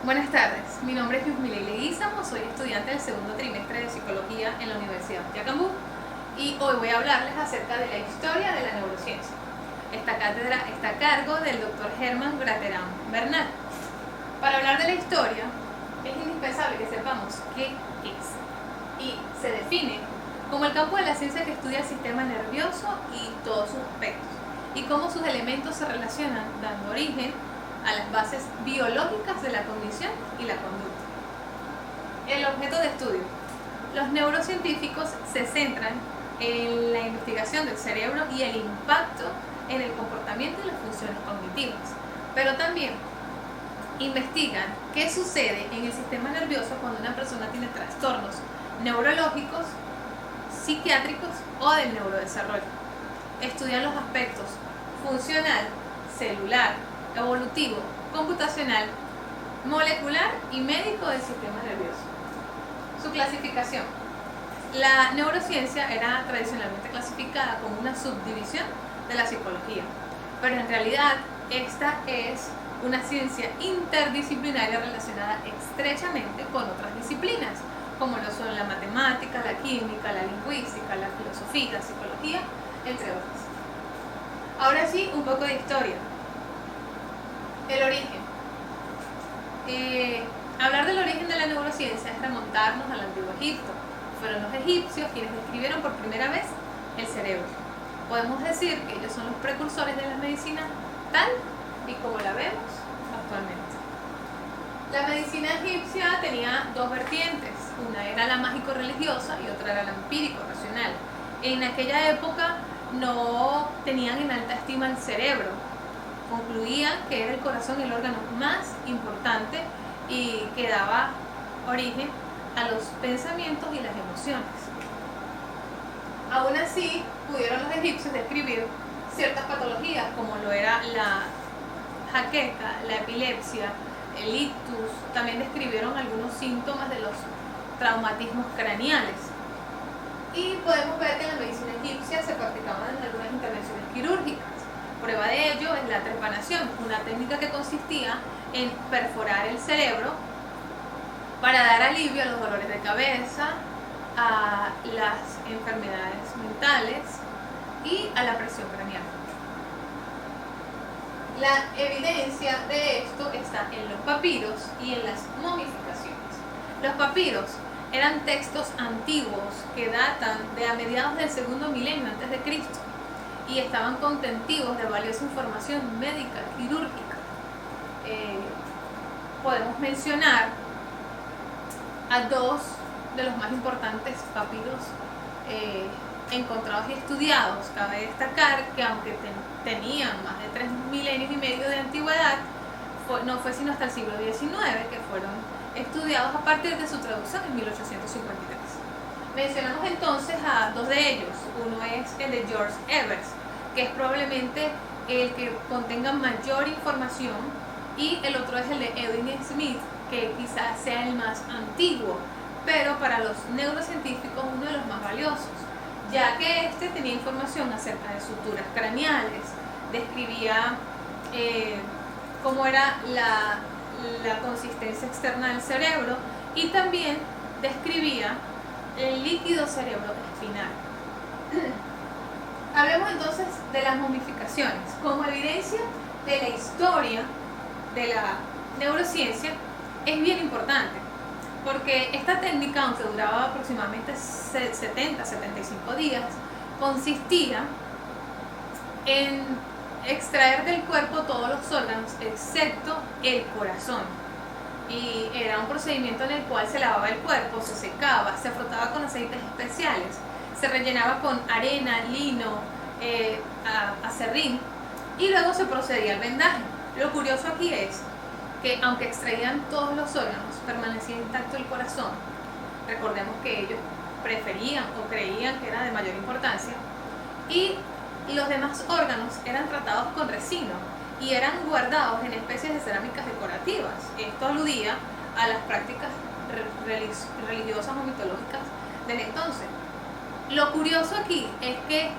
Buenas tardes, mi nombre es Yusmila Leguízamo, soy estudiante del segundo trimestre de Psicología en la Universidad de Yacambú y hoy voy a hablarles acerca de la historia de la neurociencia. Esta cátedra está a cargo del Dr. Hermann Graterán Bernal. Para hablar de la historia es indispensable que sepamos qué es y se define como el campo de la ciencia que estudia el sistema nervioso y todos sus aspectos y cómo sus elementos se relacionan dando origen a las bases biológicas de la cognición y la conducta. El objeto de estudio. Los neurocientíficos se centran en la investigación del cerebro y el impacto en el comportamiento y las funciones cognitivas, pero también investigan qué sucede en el sistema nervioso cuando una persona tiene trastornos neurológicos, psiquiátricos o del neurodesarrollo. Estudian los aspectos funcional, celular, evolutivo, computacional, molecular y médico del sistema nervioso. Su clasificación. La neurociencia era tradicionalmente clasificada como una subdivisión de la psicología, pero en realidad esta es una ciencia interdisciplinaria relacionada estrechamente con otras disciplinas, como lo son la matemática, la química, la lingüística, la filosofía, la psicología, entre otras. Ahora sí, un poco de historia. El origen. Hablar del origen de la neurociencia es remontarnos al antiguo Egipto. Fueron los egipcios quienes describieron por primera vez el cerebro. Podemos decir que ellos son los precursores de la medicina tal y como la vemos actualmente. La medicina egipcia tenía dos vertientes. Una era la mágico-religiosa y otra era la empírico-racional. En aquella época no tenían en alta estima el cerebro. Concluían que era el corazón el órgano más importante y que daba origen a los pensamientos y las emociones. Aún así, pudieron los egipcios describir ciertas patologías como lo era la jaqueca, la epilepsia, el ictus. También describieron algunos síntomas de los traumatismos craneales. Y podemos ver que en la medicina egipcia se practicaban algunas intervenciones quirúrgicas. Prueba de ello es la trepanación, una técnica que consistía en perforar el cerebro para dar alivio a los dolores de cabeza, a las enfermedades mentales y a la presión craneal. La evidencia de esto está en los papiros y en las momificaciones. Los papiros eran textos antiguos que datan de a mediados del segundo milenio antes de Cristo y estaban contentivos de valiosa información médica, quirúrgica. Podemos mencionar a dos de los más importantes papiros encontrados y estudiados. Cabe destacar que aunque tenían más de 3 milenios y medio de antigüedad, no fue sino hasta el siglo XIX que fueron estudiados a partir de su traducción en 1853. Mencionamos entonces a dos de ellos. Uno es el de George Evers, que es probablemente el que contenga mayor información, y el otro es el de Edwin Smith, que quizás sea el más antiguo, pero para los neurocientíficos uno de los más valiosos, ya que este tenía información acerca de suturas craneales, describía cómo era la consistencia externa del cerebro y también describía el líquido cerebroespinal. Hablemos entonces de las momificaciones como evidencia de la historia de la neurociencia. Es bien importante porque esta técnica, aunque duraba aproximadamente 70-75 días, consistía en extraer del cuerpo todos los órganos excepto el corazón, y era un procedimiento en el cual se lavaba el cuerpo, se secaba, se frotaba con aceites especiales, se rellenaba con arena, lino, acerrín, y luego se procedía al vendaje. Lo curioso aquí es que aunque extraían todos los órganos, permanecía intacto el corazón. Recordemos que ellos preferían o creían que era de mayor importancia, y los demás órganos eran tratados con resino y eran guardados en especies de cerámicas decorativas. Esto aludía a las prácticas religiosas o mitológicas del entonces. Lo curioso aquí es que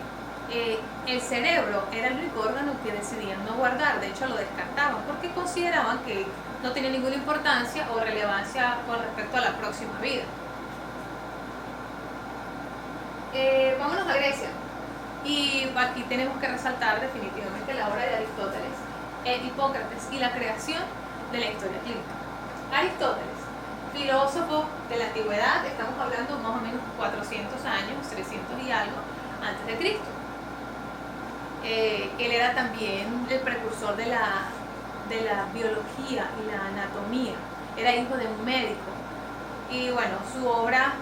el cerebro era el único órgano que decidían no guardar, de hecho lo descartaban porque consideraban que no tenía ninguna importancia o relevancia con respecto a la próxima vida. Vámonos a Grecia. Y aquí tenemos que resaltar definitivamente la obra de Aristóteles, Hipócrates y la creación de la historia clínica. Aristóteles, filósofo de la antigüedad, estamos hablando más o menos 400 años, 300 y algo antes de Cristo. Él era también el precursor de la biología y la anatomía, era hijo de un médico. Y bueno, su obra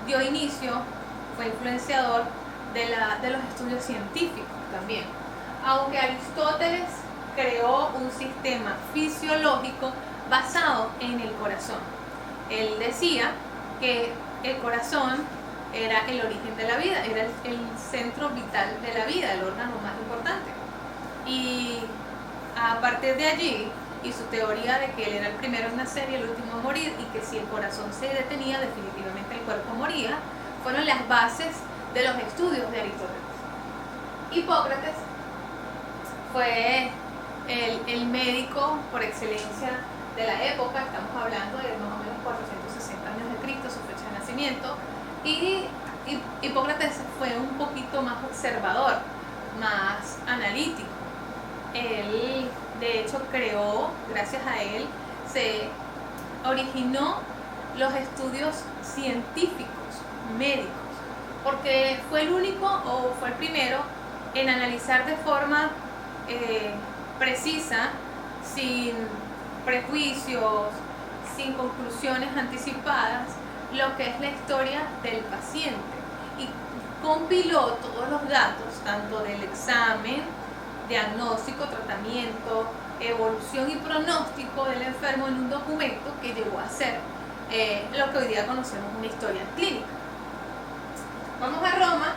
dio inicio, fue influenciador de los estudios científicos también. Aunque Aristóteles creó un sistema fisiológico basado en el corazón. Él decía que el corazón era el origen de la vida, era el centro vital de la vida, el órgano más importante. Y a partir de allí, y su teoría de que él era el primero en nacer y el último en morir, y que si el corazón se detenía, definitivamente el cuerpo moría, fueron las bases de los estudios de Aristóteles. Hipócrates fue el médico por excelencia de la época, estamos hablando de más o menos 460 años de Cristo, su fecha de nacimiento, y Hipócrates fue un poquito más observador, más analítico. Él, de hecho, creó, gracias a él, se originó los estudios científicos, médicos, porque fue el único o fue el primero en analizar de forma precisa, sin prejuicios, sin conclusiones anticipadas, lo que es la historia del paciente, y compiló todos los datos, tanto del examen, diagnóstico, tratamiento, evolución y pronóstico del enfermo en un documento que llegó a ser lo que hoy día conocemos una historia clínica. Vamos a Roma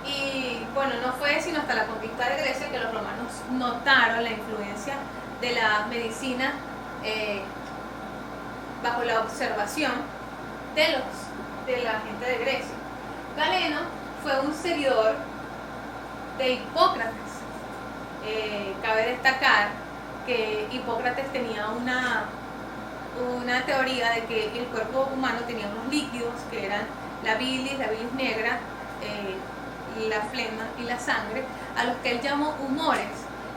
y bueno, no fue sino hasta la conquista de Grecia que los romanos notaron la influencia de la medicina bajo la observación de la gente de Grecia. Galeno fue un seguidor de Hipócrates. Cabe destacar que Hipócrates tenía una teoría de que el cuerpo humano tenía unos líquidos que eran la bilis negra, la flema y la sangre, a los que él llamó humores,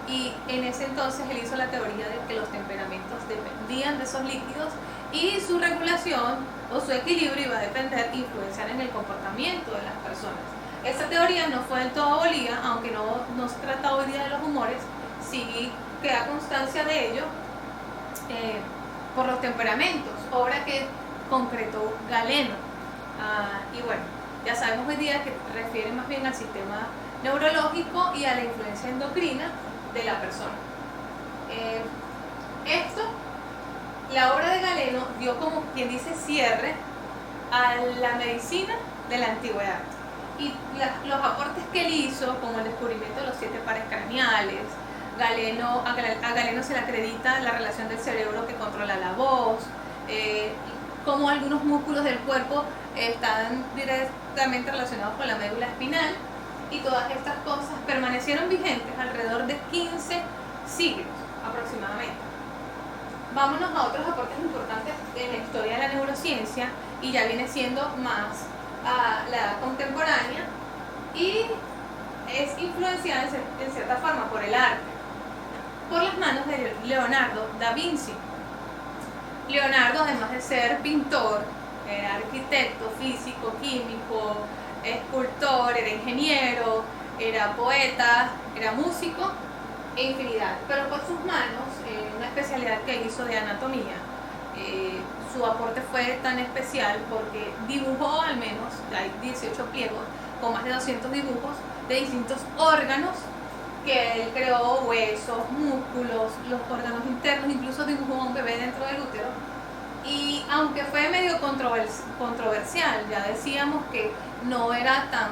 y en ese entonces él hizo la teoría de que los temperamentos dependían de esos líquidos y su regulación o su equilibrio iba a depender, influenciar en el comportamiento de las personas. Esta teoría no fue del todo abolida, aunque no se trata hoy día de los humores, sí queda constancia de ello por los temperamentos, obra que concretó Galeno. Y bueno, ya sabemos hoy día que refiere más bien al sistema neurológico y a la influencia endocrina de la persona. La obra de Galeno dio, como quien dice, cierre a la medicina de la antigüedad. Y los aportes que él hizo, como el descubrimiento de los 7 pares craneales, a Galeno se le acredita la relación del cerebro que controla la voz, como algunos músculos del cuerpo están directamente relacionados con la médula espinal, y todas estas cosas permanecieron vigentes alrededor de 15 siglos aproximadamente. Vámonos a otros aportes importantes en la historia de la neurociencia, y ya viene siendo más a la edad contemporánea, y es influenciada en cierta forma por el arte, por las manos de Leonardo da Vinci. Leonardo, además de ser pintor, era arquitecto, físico, químico, escultor, era ingeniero, era poeta, era músico e infinidad. Pero por sus manos, una especialidad que hizo de anatomía, su aporte fue tan especial porque dibujó, al menos, hay 18 pliegos con más de 200 dibujos de distintos órganos que él creó: huesos, músculos, los órganos internos, incluso dibujó a un bebé dentro del útero. Y aunque fue medio controversial, ya decíamos que no era tan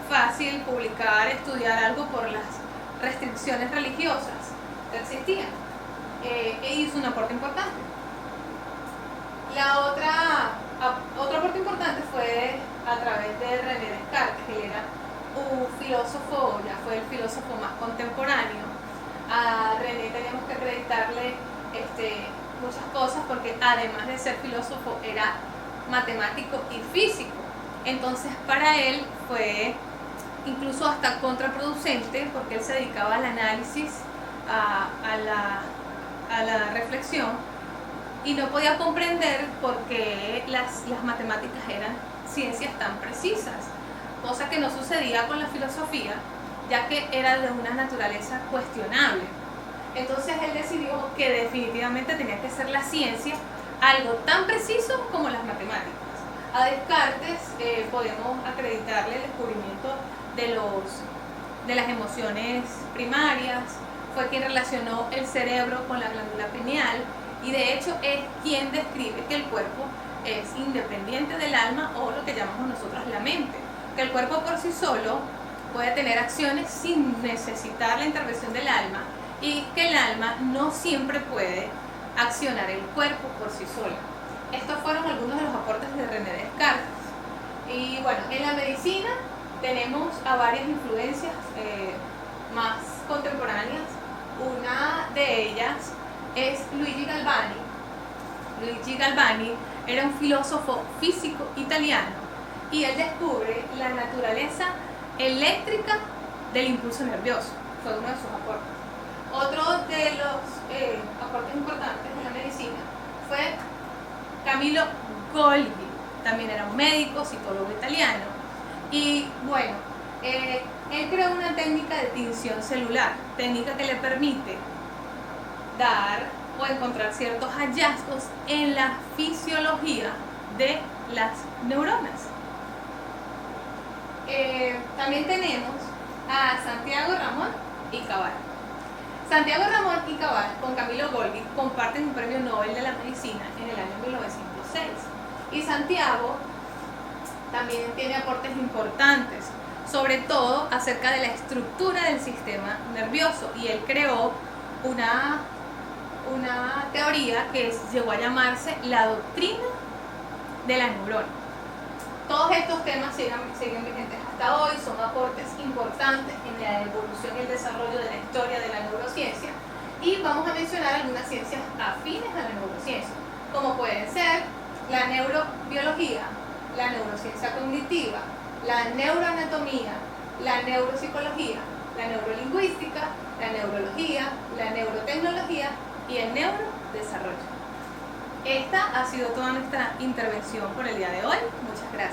fácil publicar, estudiar algo por las restricciones religiosas que existían, e hizo un aporte importante. Otro aporte importante fue a través de René Descartes. Él era un filósofo, ya fue el filósofo más contemporáneo. A René tenemos que acreditarle muchas cosas porque además de ser filósofo era matemático y físico. Entonces para él fue incluso hasta contraproducente porque él se dedicaba al análisis, a la reflexión, y no podía comprender por qué las matemáticas eran ciencias tan precisas, cosa que no sucedía con la filosofía, ya que era de una naturaleza cuestionable. Entonces él decidió que definitivamente tenía que ser la ciencia algo tan preciso como las matemáticas. A Descartes podemos acreditarle el descubrimiento de las emociones primarias. Fue quien relacionó el cerebro con la glándula pineal, y de hecho es quien describe que el cuerpo es independiente del alma, o lo que llamamos nosotros la mente, que el cuerpo por sí solo puede tener acciones sin necesitar la intervención del alma, y que el alma no siempre puede accionar el cuerpo por sí sola. Estos fueron algunos de los aportes de René Descartes. Y bueno, en la medicina tenemos a varias influencias más contemporáneas. Una de ellas es Luigi Galvani. Luigi Galvani era un filósofo físico italiano, y él descubre la naturaleza eléctrica del impulso nervioso. Fue uno de sus aportes. Otro de los aportes importantes de la medicina fue Camillo Golgi. También era un médico, psicólogo italiano. Y bueno, él creó una técnica de tinción celular, técnica que le permite dar o encontrar ciertos hallazgos en la fisiología de las neuronas. También tenemos a Santiago Ramón y Cabal. Santiago Ramón y Cabal con Camillo Golgi comparten un premio Nobel de la Medicina en el año 1906. Y Santiago también tiene aportes importantes, sobre todo acerca de la estructura del sistema nervioso, y él creó una teoría que llegó a llamarse la doctrina de la neurona. Todos estos temas siguen vigentes hasta hoy, son aportes importantes en la evolución y el desarrollo de la historia de la neurociencia, y vamos a mencionar algunas ciencias afines a la neurociencia, como pueden ser la neurobiología, la neurociencia cognitiva, la neuroanatomía, la neuropsicología, la neurolingüística, la neurología, la neurotecnología y el neurodesarrollo. Esta ha sido toda nuestra intervención por el día de hoy. Muchas gracias.